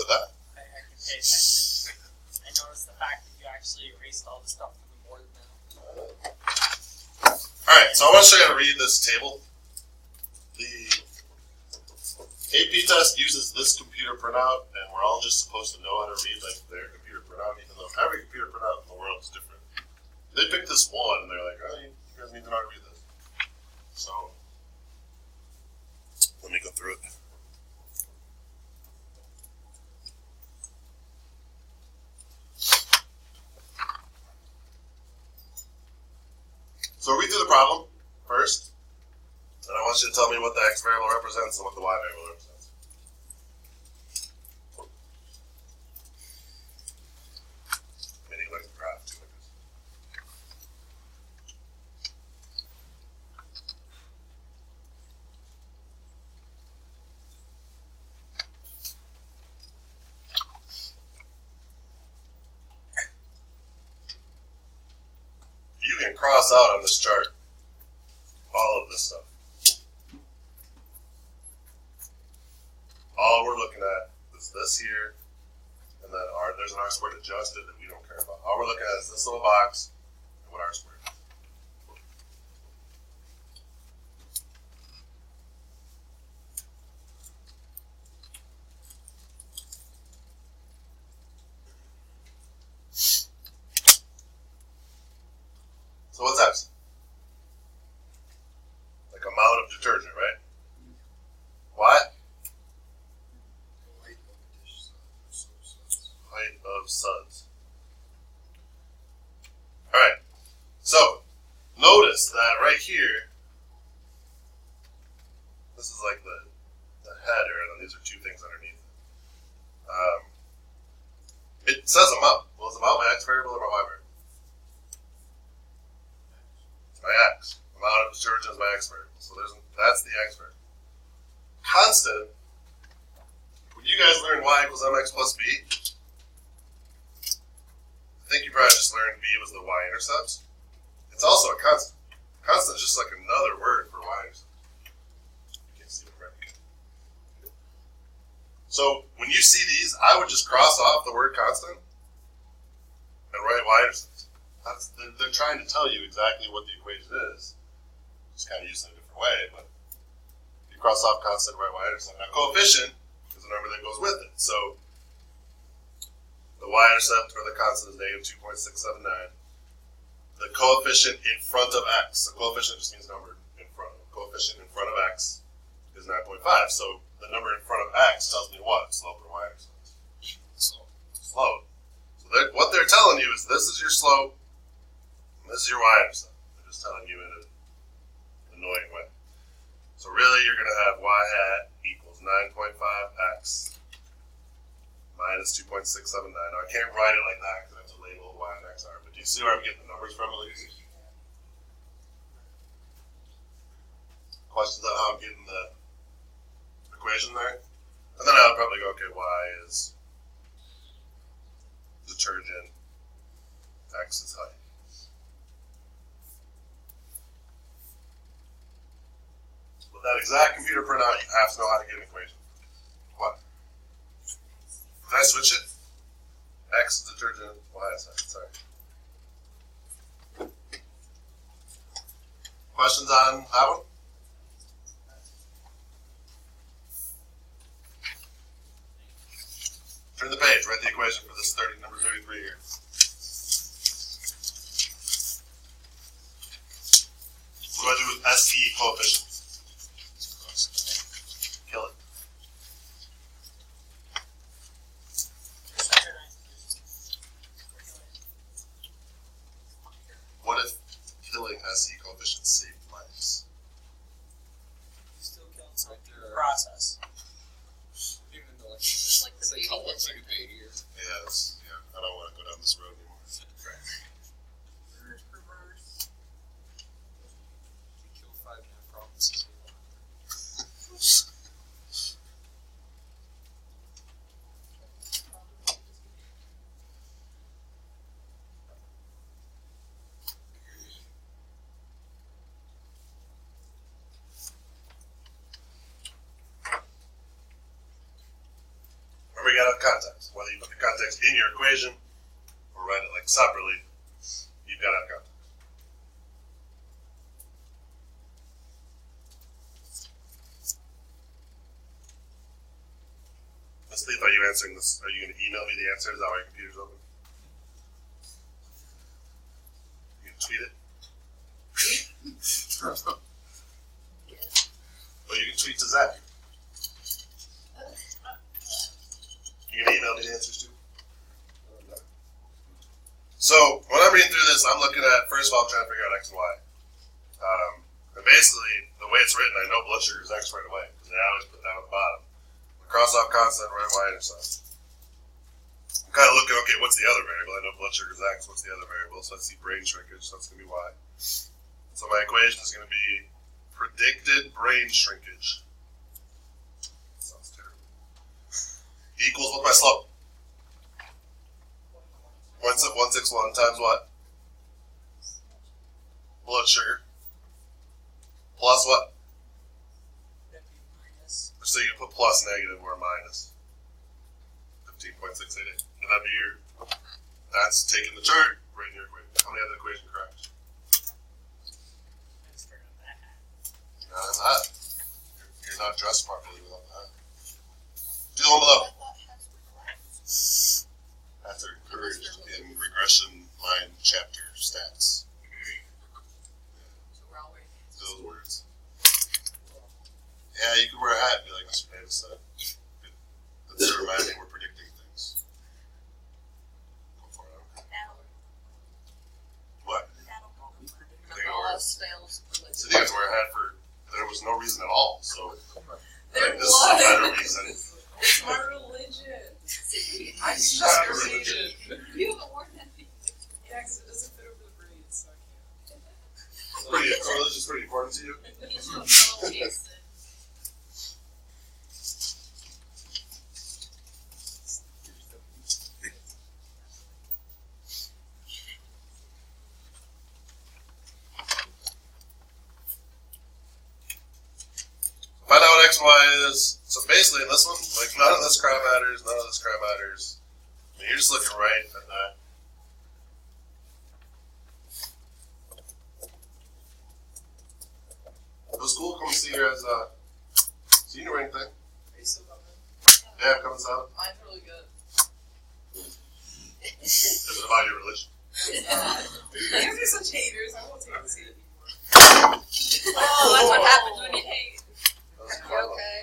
with that. I can pay attention. I noticed the fact that you actually erased all the stuff from the board now. Alright, so I want to show you how to read this table. The AP test uses this computer printout, and we're all just supposed to know how to read like their computer printout, even though every computer printout in the world is different. They picked this one, and they're like, oh, you guys need to know how to read this. So, let me go through it. So read through the problem first, and I want you to tell me what the x variable represents and what the y variable represents. Maybe look at the graph too. You can cross out on this chart all of this stuff. All we're looking at is this here, and then there's an R squared adjusted that we don't care about. All we're looking at is this little box and what R squared is. So what's X? Like amount of detergent, right? Why? Height of suds. Alright, so notice that right here, this is like the header, and then these are two things underneath it. It says amount. Well, is amount my X variable or my Y variable? It's my X. Amount of detergent is my X variable. So that's the X variable. Constant, when you guys learn Y equals MX plus B, I think you probably just learned B was the y-intercept. It's also a constant. Constant is just like another word for y-intercept. You can't see what I'm writing. So when you see these, I would just cross off the word constant and write y-intercept. They're trying to tell you exactly what the equation is. Just kind of using it a different way, but if you cross off constant and write y-intercept. Now coefficient is the number that goes with it. So the y-intercept or the constant is negative 2.679. The coefficient in front of x, the coefficient just means number in front. Coefficient in front of x is 9.5. So the number in front of x tells me what? Slope or y-intercept? Slope. So what they're telling you is this is your slope, and this is your y-intercept. They're just telling you in an annoying way. So really you're going to have y hat equals 9.5x minus 2.679. Now I can't write it like that because I have to label y and x are. But do you see where I'm getting the numbers from at least? Questions on how I'm getting the equation there? And then I would probably go, okay, y is detergent, x is height. With that exact computer printout, you have to know how to get an equation. What? Did I switch it? X is detergent, Y is height. Sorry. Questions on that one? Turn the page, write the equation for this number 33 here. What do I do with SE coefficient? Kill it. What if killing SE coefficient saved lives? You still killed something in the process. Even though Just like the baby. like a baby here. Yeah, I don't want to go down this road anymore. Reverse. You kill 5 provinces. remember, you gotta have context. Whether you put the context in your equation or write it like separately, you've gotta have context. Miss Leaf, are you answering this? Are you going to email me the answer? Is that why your computer's open? You can tweet it? Well, you can tweet to Zach. You can email me the answers too? So, when I'm reading through this, I'm looking at, first of all, I'm trying to figure out X and Y. And basically, the way it's written, I know blood sugar is X right away, because I always put that on the bottom. Cross off constant, right Y intercept. I'm kind of looking, okay, what's the other variable? I know blood sugar is X, what's the other variable? So I see brain shrinkage, so that's going to be Y. So my equation is going to be predicted brain shrinkage. Sounds terrible. Equals, what's my slope? 161 times what? Blood sugar. Plus what? So you can put plus, negative, or minus 15.688. And that'd be your, that's taking the chart, right in your equation. How many have the equation correct? Not that. You're not dressed properly without that. Do the one below. That's encouraged in regression line chapter stats. Those words. Yeah, you could wear a hat and be like Mr. Davis said. That's to remind me we're predicting things. Go for it, okay. What? So you guys wear a hat for, there was no reason at all, so I think this is a better reason. It's my religion. I'm just religion. You haven't worn that thing. Yeah, because it doesn't fit over the braids, so I can't. Religion is pretty important to you? Find out what X and Y is. So basically in this one, like none of this crap matters, none of this crap matters. I mean, you're just looking right at that. It was cool coming to see you as senior or anything. Are you still coming? Yeah, I'm coming south. Mine's really good. Is it about your religion? You guys are such haters. I won't take this hate Oh, anymore. that's what happens when you hate. You okay?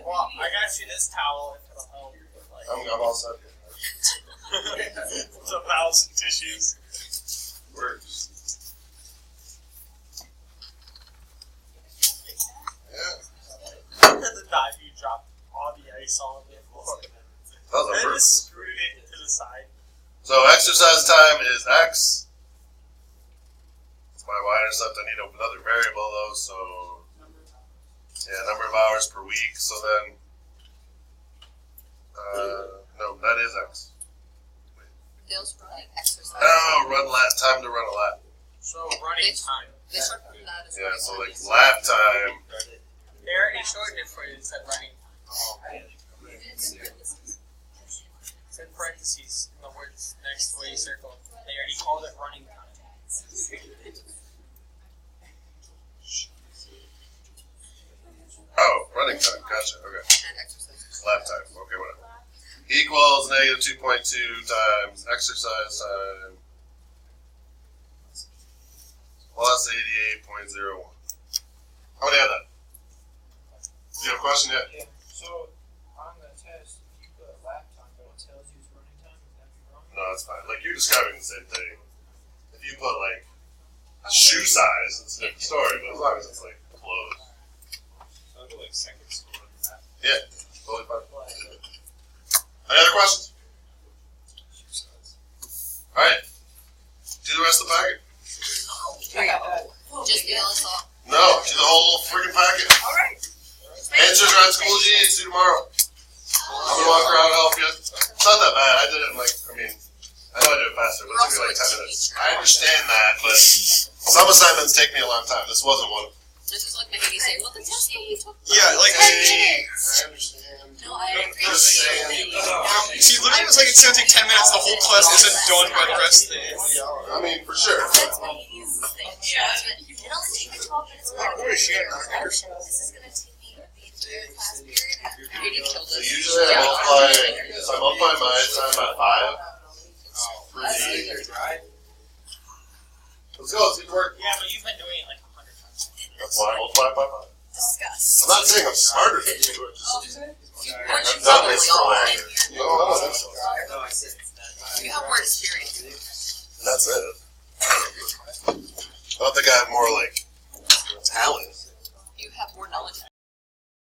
Well, I got you this towel if it'll help. I'm all set here. Some towels and tissues. Works. Yeah. At the time you dropped all the ice on the floor. That was a Then first. just screwed it to the side. So exercise time is X. It's my y-intercept. I need another variable though, so yeah, number of hours per week. So then, no, that is X. Dale's running exercise. No, run lap time to run a lap. So running time. They start putting that as Yeah, so like lap time. They already shortened it for you. It said running. It's in parentheses in the words next to where you circle. They already called it running time. Oh, running time. Gotcha. Okay. And exercise. Lap time. Okay, whatever. Equals negative 2.2 times exercise time plus 88.01. How many have that? Do you have a question yet? Yeah. So on the test, if you put lap time, but it tells you it's running time, would that be wrong? No, that's fine. Like you're describing the same thing. If you put like shoe size, it's a different story. But as long as it's like clothes, So I'll do like second school on that. yeah, totally fine. Any other questions? All right. Do the rest of the packet. Just the LSRL. No, do the whole freaking packet. Alright. Answers are on School G. See you tomorrow. I'm gonna walk around and help you. It's not that bad. I did it in like, I mean, I know I did it faster, but it took me like 10 minutes. I understand that, but some assignments take me a long time. This wasn't one of them. This is like the Haiti saying, well, the test that we took. Yeah, like Hey, I understand. No, I just saying. See, literally, it's like it's gonna take 10 minutes. The whole class isn't done by the rest of the day. I mean, for sure. That's what he uses the thing. It only takes me 12 minutes. What is she? This is gonna take me the entire class period. So usually I multiply my time by 5. Let's go, let's get to work. Yeah, but you've been doing it like 100 times. That's why I multiply by 5. Discuss. I'm not saying I'm smarter than you, Oh, I've done this for like,